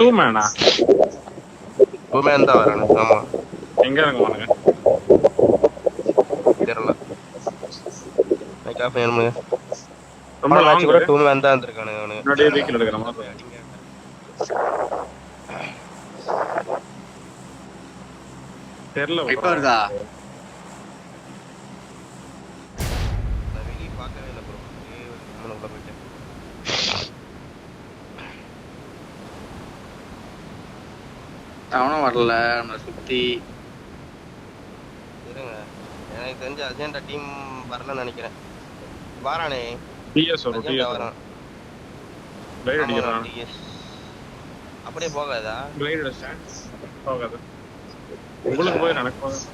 Two மேனா டூமேன் தான் வரானு. ஆமா எங்க இறங்குவானுங்க தெரியல. காஃபி வேணுமுங்க. ரொம்ப அவன் மேட்ச் லாங் கூட டூமேன் தான் இருந்திருக்கானுங்க அவனுங்க. முன்னாடியே வெஹிக்கிள் எடுக்கிற மாதிரி அடிங்க. தெரியல இப்ப வருதா நான் வெளியே பார்க்கவே இல்லை ப்ரோ. உள்ள போயிட்டேன். அவனும் வரல நம்மளை சுத்தி. இருங்க, எனக்கு தெரிஞ்ச அஜெண்டா டீம் வரலன்னு நினைக்கிறேன். வாரானே டிஎஸ் வரும் அஜெண்டா டிஎஸ் வரான். கிளைட் அடிக்கிறான் டிஎஸ் அப்படியே போகாதா? கிளைட் அடிச்சேன் போகாது உங்களுக்கு போய் எனக்கு போகாது.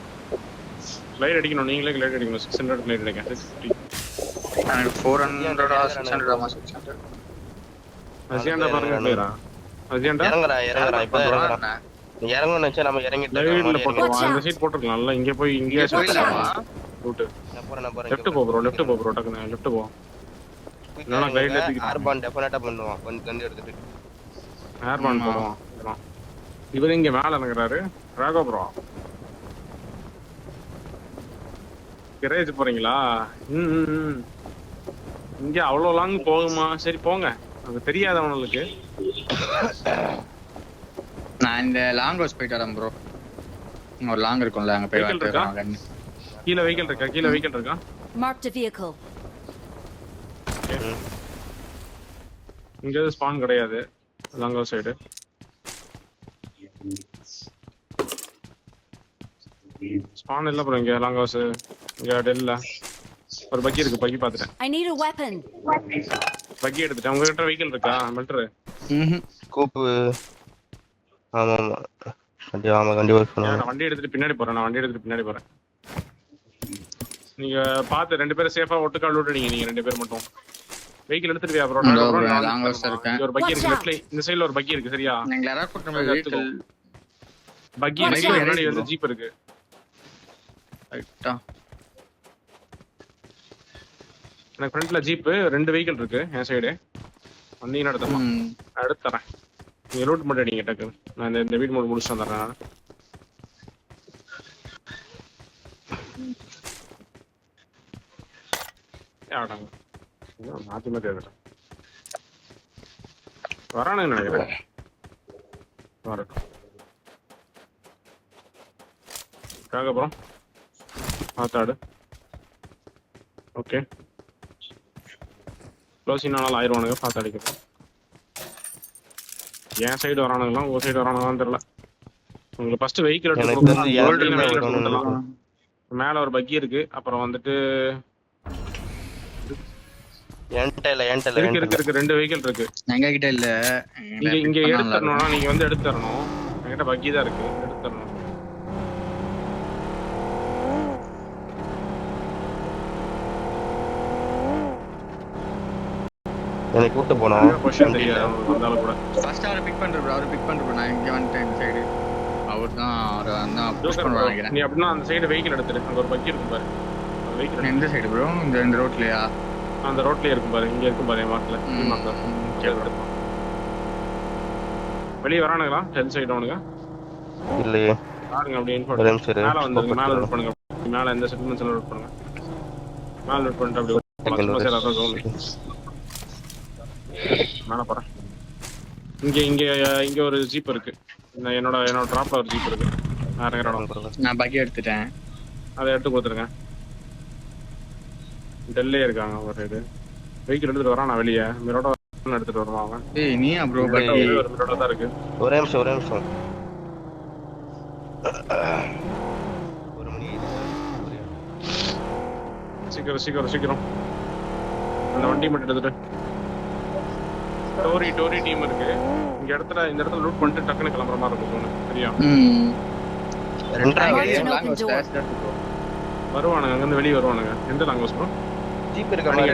கிளைட் அடிக்கணும், நீங்களே கிளைட் அடிக்கணும். 600 கிளைட் அடிக்க 650. எனக்கு 400 600 600 அஜெண்டா பாருங்க கிளியரா. அஜெண்டா இறங்குறா இறங்குறா இப்ப இறங்குறா. நீ இறங்கணும்னு நினைச்சா நம்ம இறங்கிட்டு லைவ்ல போட்டுருவோம். இந்த சைட் போட்டுருக்கலாம்ல. இங்க போய் இங்கே போயிடலாமா? ரூட் நான் போறேன் லெஃப்ட் போ ப்ரோ, லெஃப்ட் போ ப்ரோ, டக்குனு லெஃப்ட் போ. இல்லனா கிளைட்ல தூக்கி ஆர்பான் டெஃபினட்டா பண்ணுவான். கண்டு எடுத்துட்டு ஏர்பான் போடுவான். இவர் இங்க மேல இறங்குறாரு. ராகோ ப்ரோ கிரேஜ் போறீங்களா? இங்க அவ்வளவு லாங் போகுமா? சரி போங்க, அது தெரியாதவங்களுக்கு. நான் இந்த லாங் ஹவுஸ் போயிட்டு வரேன் ப்ரோ. ஒரு லாங் இருக்கும்ல, அங்க போய் Vehicle இருக்கா? வரேன். கீழ வெஹிக்கிள் இருக்கா? கீழ வெஹிக்கிள் இருக்கா? Marked a vehicle. இங்க ஸ்பான் கிடையாது லாங்கோ சைடு. ஸ்பான் இல்ல ப்ரோ இங்க லாங்கோஸ். இங்க டெல்ல ஒரு பக்கி இருக்கு. பக்கி பாத்துட்டேன். I need a weapon. பக்கி எடுத்துட்டேன். உங்ககிட்ட வெஹிக்கிள் இருக்கா? மெல்ட்ரு கூப்பு. ஆமா ஆமா கண்டிப்பா. ஆமா கண்டிப்பா பண்ணுவாங்க. நான் வண்டி எடுத்துட்டு பின்னாடி போறேன். நான் வண்டி எடுத்துட்டு பின்னாடி போறேன். நீங்க பாத்து ரெண்டு பேரும் சேஃபா ஒட்டுக்கா லூட் அடிங்க. நீங்க ரெண்டு பேர் மட்டும் வெஹிக்கிள் எடுத்துட்டு வா ப்ரோ. லாங் ஹவுஸ் இருக்கேன். ஒரு பக்கி இருக்கு லெஃப்ட்ல. இந்த சைடுல ஒரு பக்கி இருக்கு. சரியா? நீங்க யாரா கூட்டம் வெஹிக்கிள் பக்கி இருக்கு. முன்னாடி வந்து ஜீப் இருக்கு. ரைட்டா. எனக்கு ஃப்ரண்ட்ல ஜீப் ரெண்டு வெஹிக்கிள் இருக்கு என் சைடு. வந்தீங்கன்னா எடுத்துமா எடுத்து தரேன். நீங்க லூட் மட்டும் அடிங்க டக்கு. நான் இந்த வீட் மோட் முடிச்சு வந்துடுறேன். நான் ஆடாங்க மாத்தி மாத்தி எடுத்துட்டேன். வரானுன்னு நினைக்கிறேன். வரட்டும். அப்புறம் மாத்தாடு. ஓகே க்ளோசினாலும் ஆயிடுவானுங்க. பார்த்து அடிக்கிறோம். என் சைடு வரானுங்களாம் உங்க சைடு வரானுங்களான்னு தெரியல. உங்களுக்கு ஃபர்ஸ்ட் வெஹிக்கிள் எடுத்து மேல ஒரு பக்கி இருக்கு. அப்புறம் வந்துட்டு இருக்கு ரெண்டு வெஹிக்கிள் இருக்கு. எங்க கிட்ட இல்ல. இங்க எடுத்து தரணும்னா நீங்க வந்து எடுத்து தரணும். என்கிட்ட பக்கி தான் இருக்கு. எடுத்து தரணும். என்னை கூட்டு போனோம். क्वेश्चन தெரியாது வந்தாலும் கூட. ஃபர்ஸ்ட் அவரை பிக் பண்ற ப்ரோ. அவரை பிக் பண்ற ப்ரோ. நான் இங்க வந்துட்டேன் இந்த சைடு. அவர்தான் அவரை வந்து புஷ் பண்ணுவாங்க நினைக்கிறேன். நீ அப்படினா அந்த சைடு வெஹிக்கிள் எடுத்துரு. அங்க ஒரு பக்கி இருக்கு பாரு. அந்த வெஹிக்கிள் எந்த சைடு ப்ரோ? இந்த ரோட்லயா? அந்த ரோட்லயே இருக்கும் பாரு. இங்க இருக்கும் பாரு மார்க்ல. வெளிய வரானுங்களா? ஹெல் சைடு அவனுங்க இல்லையே. பாருங்க அப்படியே இன்ஃபோ மேல வந்து மேல லூட் பண்ணுங்க. மேல எந்த செட்டில்மெண்ட்ஸ்ல லூட் பண்ணுங்க. மேல லூட் பண்ணிட்டு அப்படியே மேல போறேன். இங்க இங்க இங்க ஒரு ஜீப் இருக்கு. என்னோட டிராப்ல ஒரு ஜீப் இருக்கு. நான் பக்கி எடுத்துட்டேன். அதை எடுத்து கொடுத்துருங்க. டெல்லே இருக்காங்க ஒரு சைடு. வெஹிக்கிள் எடுத்துட்டு வரான். நான் வெளியே மிரோட எடுத்துட்டு வருவான் அவன். ஏய் நீயா ப்ரோ? பக்கி ஒரு மிரோட தான் இருக்கு. ஒரே நிமிஷம் ஒரு மணி சீக்கிரம் அந்த வண்டி மட்டும் எடுத்துட்டு. டோரி டீம் இருக்கு. இந்த இடத்துல லூட் பண்ணிட்டு டக்குனு கிளம்புற மாதிரி இருக்கும். சரியா? வருவானுங்க அங்கிருந்து வெளியே வருவானுங்க. எந்த லாங்குவேஜ் ப்ரோ? ஜீப் இருக்க மாதிரி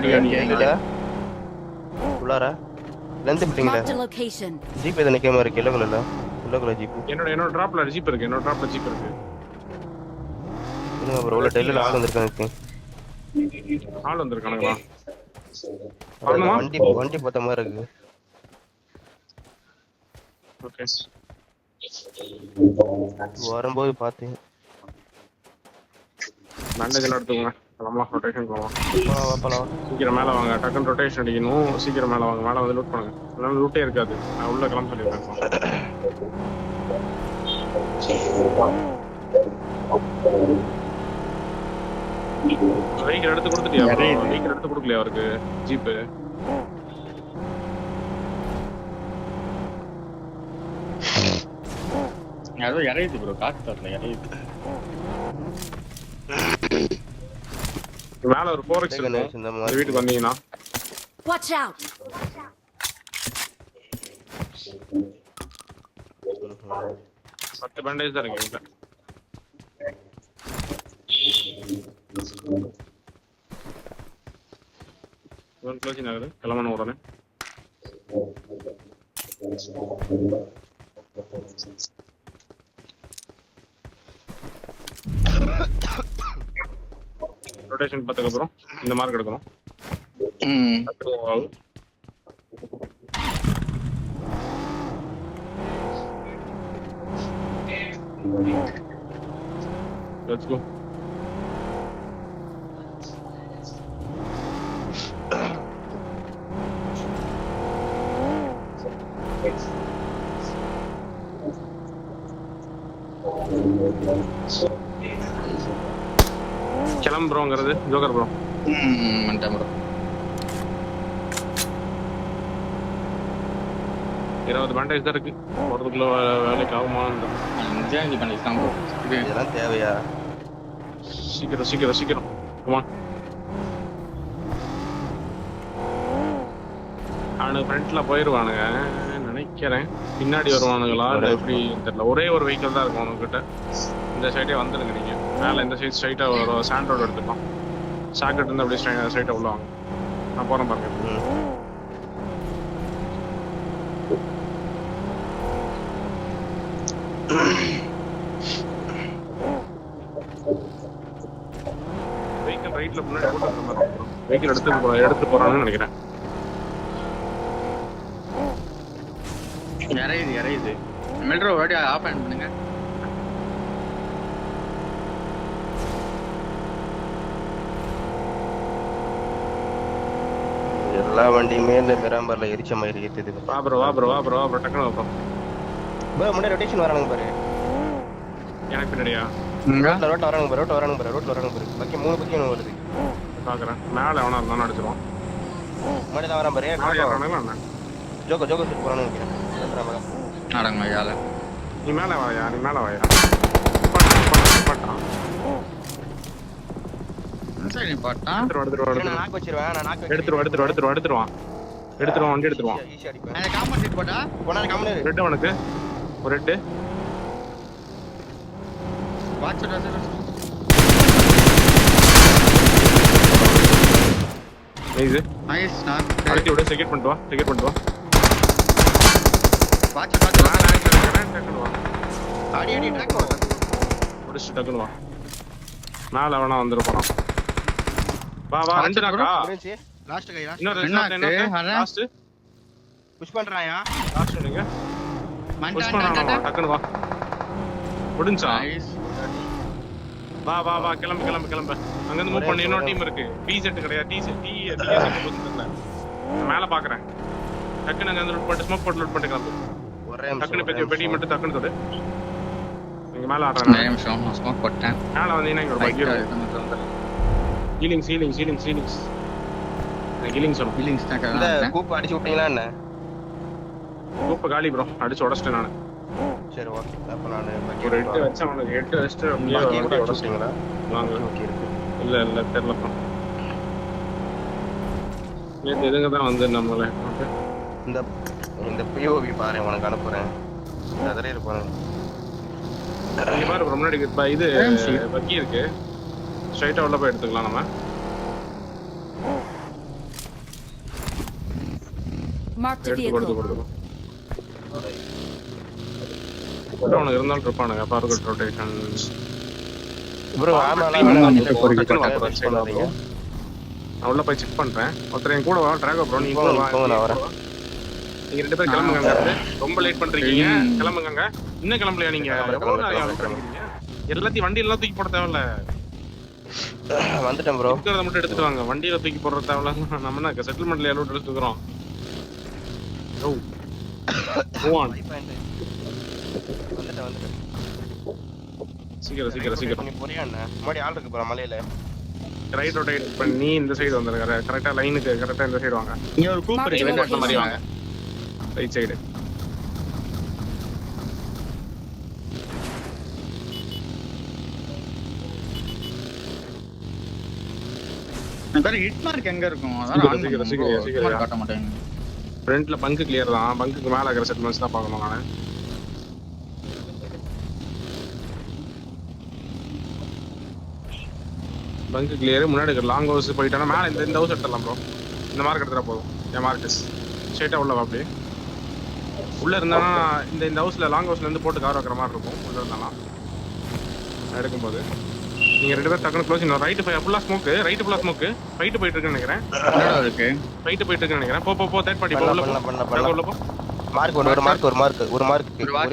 உள்ளார லெந்த் பிடிங்களா? ஜீப் எது நிக்காம இருக்கு. Yellow colour jeep. என்னோட டிராப்ல ஜீப் இருக்கு. இன்னும் ப்ரோ உள்ள டெல்லில ஆள் வந்திருக்காங்க. ஆள் வந்திருக்கானுங்களா? வண்டி பார்த்த மாதிரி இருக்கு. ஓகே வரும்போது பார்த்தேன். பேண்டேஜ் எல்லாம் எடுத்துக்கோங்க. கிளம்பலாம், ரொட்டேஷன் போகலாம். போலாம். சீக்கிரம் மேலே வாங்க, டக்குன்னு ரொட்டேஷன் அடிக்கணும். சீக்கிரம் மேலே வாங்க, மேலே வந்து லூட் பண்ணுங்க. அதனால லூட்டே இருக்காது. நான் உள்ள கிளம்ப சொல்லியிருக்கேன். வெஹிக்கிள் எடுத்து கொடுத்துட்டியா? வெஹிக்கிள் எடுத்து கொடுக்கலையா அவருக்கு? ஜீப்பு யாரோ இறையுது ப்ரோ, காசு தரல இறையுது. மேல ஒரு 4x இருக்கு. இந்த வீட்டுக்கு வந்தீங்கன்னா Watch out. 10 பேண்டேஜ் தான் இருக்கு வீட்டுல. க்ளோசிங் ஆகுது, கிளம்பணும் உடனே. ரொட்டேஷன் பார்த்ததுக்கு அப்புறம் இந்த மார்க் எடுக்கணும். Let's go. கிளம்புறோங்கிறது ஜோக்கர் ப்ரோ. வந்துட்டேன் ப்ரோ. 20 பேண்டேஜ் தான் இருக்கு. போறதுக்குள்ள வேலைக்கு ஆகுமா? 5 பேண்டேஜ் தான் ப்ரோ. இதெல்லாம் தேவையா? சீக்கிரம் கமா. அவனுக்கு ஃப்ரண்ட்ல போயிடுவானுங்க நினைக்கிறேன். பின்னாடி வருவானுங்களா இல்லை எப்படி தெரியல. ஒரே ஒரு வெஹிக்கிள் தான் இருக்கும் அவனுக்கிட்ட. இந்த சைடே வந்துடுங்க நீங்க. மேலே இந்த சைட் ஸ்ட்ரைட்டாக ஒரு சாண்ட் ரோடு எடுத்துக்கலாம். சாக்கெட் இருந்து அப்படியே ஸ்ட்ரைட்டாக உள்ள வாங்க. நான் போகிறேன் பாருங்க. வெஹிக்கிள் ரைட்ல முன்னாடி போட்டு மாதிரி வெஹிக்கிள் எடுத்து போறான்னு நினைக்கிறேன். இறையுது. மெட்ரோ வாடி ஆஃப் பண்ணுங்க. எல்லா வண்டியுமே இந்த மிராம்பர்ல எரிச்ச மாதிரி ஏத்துது. வா ப்ரோ டக்குனு வா ப்ரோ. முன்னாடி ரொட்டேஷன் வரானுங்க பாரு. எனக்கு பின்னாடியா? ரோட்ல வரானுங்க பாரு. பாக்கி 3 பக்கம் வருது. பாக்குறேன். மேல எவனா இருந்தாலும் அடிச்சிருவான். முன்னாடி தான் வரான் பாரு. ஜோக்கோ செட் போறான்னு நினைக்கிறேன். அடங்க யால. நீ மேல வாயா. சரி நீ பாட்டா. நான் நாக்கு வச்சிருவேன். எடுத்துருவான். வண்டி எடுத்துருவான். ஈஸியா அடிப்பேன். நான் காம்பவுண்ட் ஹிட் போட்டா. போனா கம்மனு. ரெட் அவனுக்கு. ஒரு ரெட். Watch nice. நான் அடிச்சு விட செகண்ட் பண்ணிட்டு வா. வாட்ச் ஆடி ட்ராக் வா. முடிச்சு டக்குனு வா. மேல அவனா வந்துரு போறான். வா ரெண்டு நாக்கா. லாஸ்ட் கை இன்னொரு லாஸ்ட் புஷ் பண்றாயா? லாஸ்ட் நீங்க புஷ் பண்ணானே. டக்குனு வா. முடிஞ்சா? நைஸ். வா கிளம்பு. அங்க இருந்து மூவ் பண்ணி இன்னொரு டீம் இருக்கு. பி செட் கிடையாது. டி செட் இல்ல. மேல பாக்குறேன். டக்குனு அங்க வந்து லூட் பண்ணிட்டு ஸ்மோக் போட்டு லூட் பண்ணிட்டு கிளம்பு. டக்குனு பெட்டி மட்டும் டக்குனு தொடு. நீங்க மேல ஆடுறேன். நான் ஸ்மோக் போட்டேன். மேல வந்தீங்கன்னா இங்க ஒரு பைக் இருக்கு. ஹீலிங்ஸ் சொல்லும். ஃபீலிங்ஸ் தான் இந்த கூப் அடிச்சு விட்டீங்களா என்ன? கூப்ப காலி ப்ரோ. அடிச்சு உடைச்சிட்டேன் நானு. சரி ஓகே. அப்ப நான் ஒரு 8 வச்சா அவனுக்கு 8 வச்சிட்டு அப்படியே உடைச்சிட்டீங்களா? வாங்க. ஓகே இருக்கு. இல்ல தெரியலப்பா. நேத்து இதுங்க தான் வந்து நம்மள இந்த பிஓவி பாரு உனக்கு அனுப்புறேன். அதரே இருப்பாங்க. இங்க பாரு ப்ரோ. முன்னாடி இது பக்கி இருக்கு. ஸ்ட்ரைட்டா உள்ள போய் எடுத்துக்கலாம் நம்ம. Marked a vehicle. கொடுத்து அவனுக்கு இருந்தாலும் இருப்பானுங்க. பார்க்கட் ரொட்டேஷன் ப்ரோ ஆமாலாம் பண்ணாதீங்க. நான் உள்ள போய் செக் பண்றேன். ஒருத்தர் என் கூட வா. டிராகோ ப்ரோ நீ கூட வா. நான் வரேன். நீங்க 2 பேரும் கிளம்புங்க அங்க இருந்து. ரொம்ப லேட் பண்றீங்க. கிளம்புங்க. இன்னும் கிளம்பலையா நீங்க? எவ்வளவு நேரம் வெயிட் பண்ணிக்கிறீங்க? எல்லாத்தையும் வண்டி எல்லாம் தூக்கி போட தேவையில்ல. வந்துட்டேன் ப்ரோ. இருக்கிறத மட்டும் எடுத்துட்டு வாங்க. வண்டியில தூக்கி போடுற தேவையில்ல. நம்ம என்ன செட்டில்மெண்ட்ல எல்லாம் எடுத்துக்கிறோம். ஓ. Go on. வந்துட்டேன். சீக்கிரம். நீ போறியா என்ன? முன்னாடி ஆள் இருக்கு ப்ரோ மலையில. ரைட் ரொட்டேட் பண்ணி இந்த சைடு வந்துருங்க. கரெக்ட்டா லைனுக்கு கரெக்ட்டா இந்த சைடு வாங்க. இங்க ஒரு கூப் இருக்கு. வெண்ட் அந்த மாதிரி வாங்க. Right side. வேற ஹிட் மார்க் எங்க இருக்கும்? அதான் சீக்கிரம். காட்ட மாட்டேங்க. ஃப்ரண்ட்ல பங்க் கிளியர் தான். பங்குக்கு மேல இருக்கிற செட்மெண்ட்ஸ் தான் பார்க்கணும் நானு. Bunk clear. முன்னாடி லாங் ஹவுஸ் போயிட்டானா மேல இந்த ஹவுஸ் எடுத்துடலாம் ப்ரோ. இந்த மார்க் எடுத்துட்டா போதும். என் மார்க்கஸ் ஸ்ட்ரைட்டா உள்ள வா. அப்படியே உள்ள இருந்தானா இந்த ஹவுஸ்ல லாங் ஹவுஸ்ல இருந்து போட்டு கவர் வைக்கிற மாதிரி இருக்கும். உள்ள இருந்தானா எடுக்கும்போது நீங்க 2 பேரும் டக்குனு க்ளோஸ். ரைட் ஃபுல்லா ஸ்மோக். ரைட் ஃபுல்லா ஸ்மோக். ஃபைட் போயிட்டு இருக்குன்னு நினைக்கிறேன். இருக்கு. ஃபைட் போயிட்டு இருக்குன்னு நினைக்கிறேன். போ தேர்ட் பார்ட்டி உள்ள போ. மார்க் ஒரு மார்க்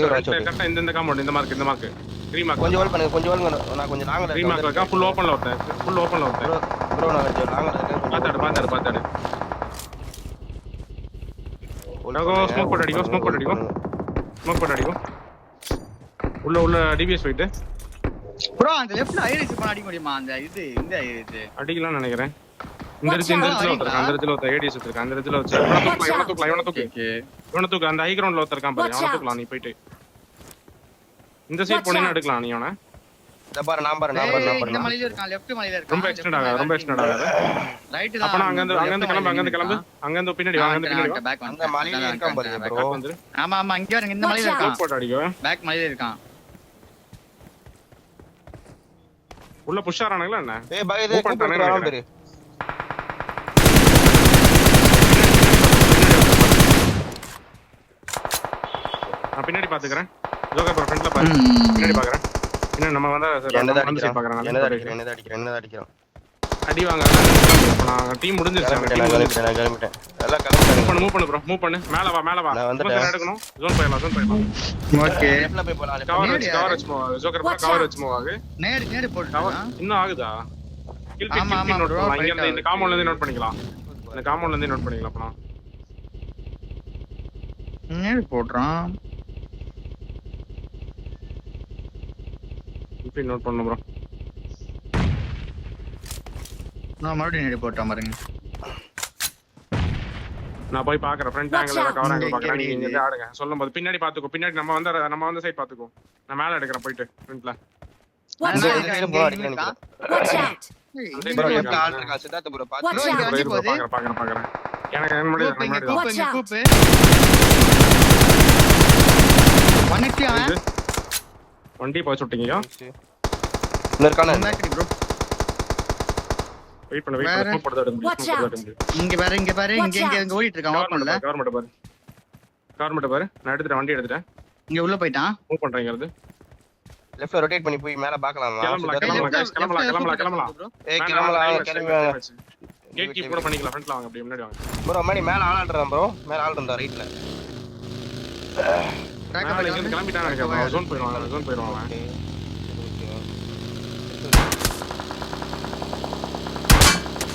கரெக்ட்டா இந்த காம்பவுண்ட் இந்த மார்க் க்ரீன் மார்க். கொஞ்சம் ஹோல்ட் பண்ணுங்க. நான் கொஞ்சம் லாங்ல க்ரீன் மார்க் இருக்கா? ஃபுல் ஓபன்ல வரேன். ப்ரோ நான் கொஞ்சம் லாங்ல இருக்கேன். பாத்தாடு. ஸ்மோக் போட்டு அடிக்கும். உள்ள டிபிஎஸ் போயிட்டு ப்ரோ அந்த லெஃப்ட்ல ஐரிஸ் பண்ண அடிக்க முடியுமா? அந்த இந்த ஐரிஸ் அடிக்கலாம்னு நினைக்கிறேன். இந்த இடத்துல ஒருத்தர் ஏடிஎஸ் வச்சிருக்கான். அந்த இடத்துல வச்சு இவனை தூக்கு. அந்த ஹை கிரவுண்ட்ல ஒருத்தர் இருக்கான் பாரு. அவனை தூக்கலாம். நீ போயிட்டு இந்த சைடு போனீங்கன்னா எடுக்கலாம். நீ அவனை நம்பர் இந்த மலையில இருக்கான். லெஃப்ட் மலையில இருக்கான். ரொம்ப எக்ஸ்டெண்ட் ஆகாத. ரைட் தான். அப்ப அங்க இருந்து கிளம்பு. அங்க இருந்து பின்னாடி வாங்க. பேக் அந்த மலையில இருக்கான் பாரு ப்ரோ. ஆமா இங்க பாருங்க. இந்த மலையில இருக்கான். போட்டு அடிக்கோ. பேக் மலையில இருக்கான். உள்ள புஷ் ஆறானுங்களா என்ன? ஏய் பாய் இது கூப்பிடுறான் பாரு. நான் பின்னாடி பாத்துக்கறேன். ஜோக்கர் ப்ரோ ஃப்ரண்ட்ல பாரு. பின்னாடி பாக்குறேன். இன்னும் நம்ம வந்தா என்னதா அடிக்கிறான். அடி வாங்க. நான் டீம் முடிஞ்சிருச்சு. நான் கிளம்பிட்டேன். எல்லாம் கிளம்பிட்டாங்க. மூவ் பண்ணு. மேல வா. நான் வந்துட்டேன். எடுக்கணும். ஜோன் போயிடலாம். ஓகே. லெஃப்ட்ல போய் போலாம். கவர் வச்சு மூவ் ஆகு. ஜோக்கர் கவர் வச்சு மூவ் ஆகு. நேடு போடுறா. இன்னும் ஆகுதா? கில் பிக் நோட் பண்ணலாம். இங்க இருந்து இந்த காம்பவுண்ட்ல இருந்து நோட் பண்ணிக்கலாம். அப்பனா நேடு போடுறான். இப்படி நோட் பண்ணனும் ப்ரோ. நான் மறுபடியும் நேடு போட்டேன் பாருங்க. நான் போய் பாக்குறேன். ஃப்ரண்ட் ஆங்கிள்ல கவர் ஆங்கிள் பாக்குறேன். நீங்க இங்க ஆடுங்க. சொல்லும்போது பின்னாடி பாத்துக்கோ. பின்னாடி நம்ம வந்து சைடு பாத்துக்கோ. நான் மேல எடுக்கறேன் போயிட்டு ஃப்ரண்ட்ல. Watch out! ப்ரோ லெஃப்ட்ல ஆள் இருக்கா? சித்தார்த் ப்ரோ பாத்து. பாக்குறேன். எனக்கு முன்னாடி கூப்பு. 180 அவன். வண்டி போய் சுட்டீங்க. இன்னொரு காண. ப்ரோ வெயிட் பண்ணு. ஸ்மோக் போடுறது எடுங்க. இங்க பாரு. இங்க ஓடிட்டு இருக்கான். ஓபன்ல. கவர்மெண்ட் பாரு. நான் எடுத்துட்டேன். வண்டி எடுத்துட்டேன். இங்க உள்ள போய்ட்டான். மூவ் பண்றீங்க. லெஃப்ட்ல ரொட்டேட் பண்ணி போய் மேல பார்க்கலாம். கிளம்பலாம். ஏய் கிளம்பலாம். கேட் கீப் கூட பண்ணிக்கலாம். ஃப்ரண்ட்ல வாங்க. அப்படியே முன்னாடி வாங்க. ப்ரோ மணி மேல ஆள் ஆடுறான் ப்ரோ. மேல ஆள் இருந்தா ரைட்ல. கிளம்பிட்டானே நினைக்கிறேன். ஜோன் போயிடுவாங்க.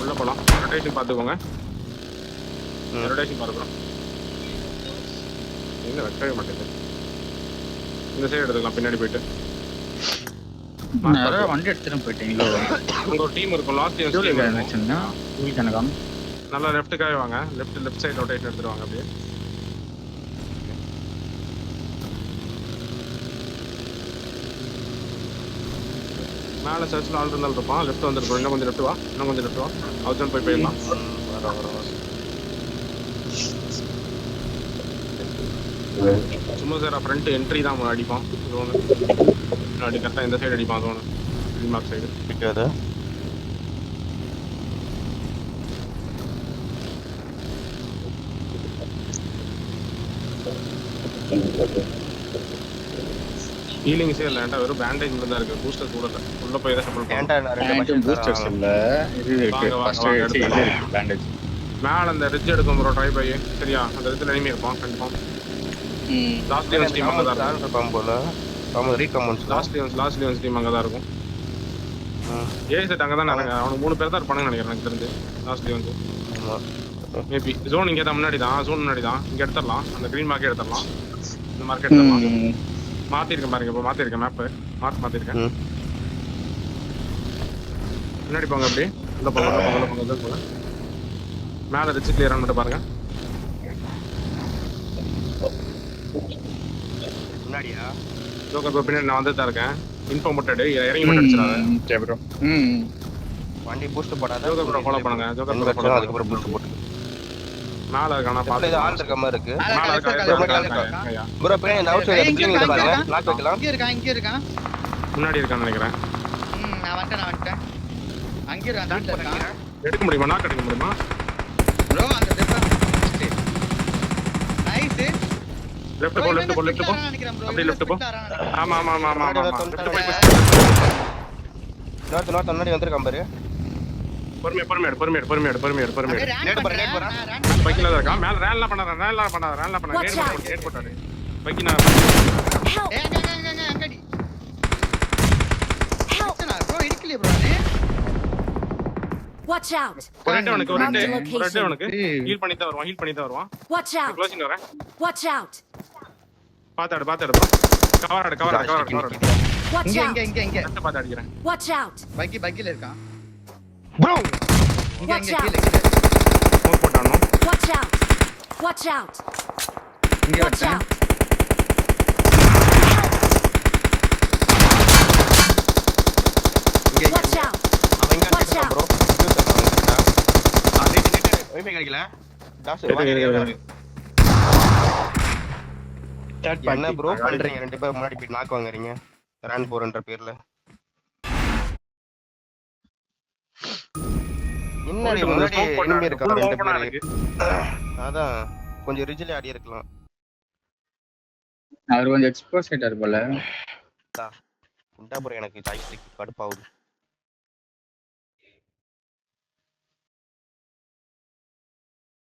உள்ள போலாம். ரொட்டேஷன் பாத்துக்கோங்க. ரொட்டேஷன் பாருங்க. எங்க வைக்கவே மாட்டேங்குது. இந்த சைடு எடுத்துக்கலாம். பின்னாடி போயிட்டு வண்டி எடுத்துட்டு போயிட்டீங்களோ? உங்க ஒரு டீம் இருக்கும். லாஸ்ட் இயர் நல்லா லெஃப்ட்டுக்காவே வாங்க. லெஃப்ட் சைடு ரொட்டேஷன் எடுத்துட்டு வாங்க. அப்படியே மேல சர்ச்ல ஆள் இருந்தாலும் இருப்பான். லெஃப்ட் வந்துருப்போம். இன்னும் கொஞ்சம் லெஃப்ட் வா. அவசரம் போயிடலாம். சும்மா சார் ஃப்ரண்ட் என்ட்ரி தான் அடிப்பான். அடி கரெக்டாக இந்த சைடு அடிப்பான். தோணு மார்க் சைடு பிடிக்காது. ஹீலிங்ஸே இல்லை. என்கிட்ட வெறும் பேண்டேஜ் மட்டும் தான் இருக்கு. பூஸ்டர் கூட இல்லை. உள்ள போய் தான் சப்போர்ட் பூஸ்டர்ஸ் இல்ல. இது இருக்கு. ஃபர்ஸ்ட் எய்ட் இல்ல இருக்கு. பேண்டேஜ் மேல அந்த ரிட்ஜ் எடுக்கும் ப்ரோ ட்ரை பை சரியா அந்த இடத்துல எனிமி இருப்பான் கன்ஃபார்ம் லாஸ்ட் லியன்ஸ் டீம் அங்க தான் இருக்கும் இருப்பான் போல காமன் ரீகமன்ஸ் லாஸ்ட் லியன்ஸ் டீம் அங்க தான் இருக்கும் ஏய் செட் அங்க தான் நடங்க அவனுக்கு 3 பேர் தான் இருப்பானுங்க நினைக்கிறேன் எனக்கு தெரிஞ்சு லாஸ்ட் லியன்ஸ் மேபி ஜோன் இங்க தான் முன்னாடி தான் ஜோன் முன்னாடி தான் இங்க எடுத்துடலாம் அந்த கிரீன் மார்க்கெட் எடுத்துடலாம் இந்த மார்க்கெட் எடுத்துடலாம் மாத்திருக்கேன் பாருங்க இப்போ மாத்திருக்கேன் மேப் மாத்திருக்கேன் முன்னாடி போங்க அப்படி உள்ள போங்க மேல ரிட்ஜ் கிளியர் மட்டும் பாருங்க முன்னாடியா ஜோக்கர் ப்ரோ பின்னாடி நான் வந்துட்டு தான் இருக்கேன் இன்ஃபோ மட்டும் இறங்கி மட்டும் அடிச்சிடாத ஓகே ப்ரோ வண்டி பூஸ்ட் போடாத ஜோக்கர் ப்ரோ ஃபாலோ பண்ணுங்க ஜோக்கர் ப்ரோ ஃபாலோ அதுக்கு அப்புறம் பூஸ்ட் போட்டு மேல இருக்கானா பாத்து இது ஆள் இருக்க மாதிரி இருக்கு மேல இருக்கா ப்ரோ போய் இந்த அவுட் சைடு பில்டிங் பாருங்க லாக் வைக்கலாம் இங்க இருக்கான் முன்னாடி இருக்கான்னு நினைக்கிறேன் நான் வந்துட்டேன் அங்க இருக்கான் எடுக்க முடியுமா நாக் எடுக்க முடியுமா ப்ரோ அந்த டெப்பா நைஸ் லெஃப்ட் போ அப்படி லெஃப்ட் போ ஆமா லெஃப்ட் போய் நார்த் முன்னாடி வந்திருக்கான் பாரு பொறுமையா நேட் போறா பைக்ல தான் இருக்கான் மேல ரேன்லாம் பண்ணாத நேட் போட்டாரு பைக் நான் Help! அங்கடி Help! ப்ரோ இடிக்கலையே ப்ரோ நீ Watch out! ஒரு ரெண்டு Marked a அவனுக்கு location. ஹீல் பண்ணி தான் வருவான் Watch out! க்ளோசிங் வரேன் Watch out! பாத்து கவர் ஆடு Watch out! இங்க கரெக்ட் பாத்து அடிக்கிறேன் Watch out! பைக்கில இருக்கான் ப்ரோ இங்க Watch out. கீழ smoke போட்டானோ Watch out! Watch out! இங்க Watch வரேன் out! இங்க Watch out! அவன் இங்க Watch அடிச்சான் out. ப்ரோ நெட் வைஃபை கிடைக்கல டாஸ் என்ன ப்ரோ பண்றீங்க ரெண்டு பேர் முன்னாடி போய் நாக் வாங்குறீங்க ரன் போறன்ற பேர்ல முன்னாடி enemy இருக்காங்க ரெண்டு பேர் அதான் கொஞ்சம் ரிஜில ஆடி இருக்கலாம் அவர் கொஞ்சம் எக்ஸ்போஸ் ஆயிட்டாரு போல உண்டா ப்ரோ எனக்கு ஜாய்ஸ்டிக் கடுப்பாகுது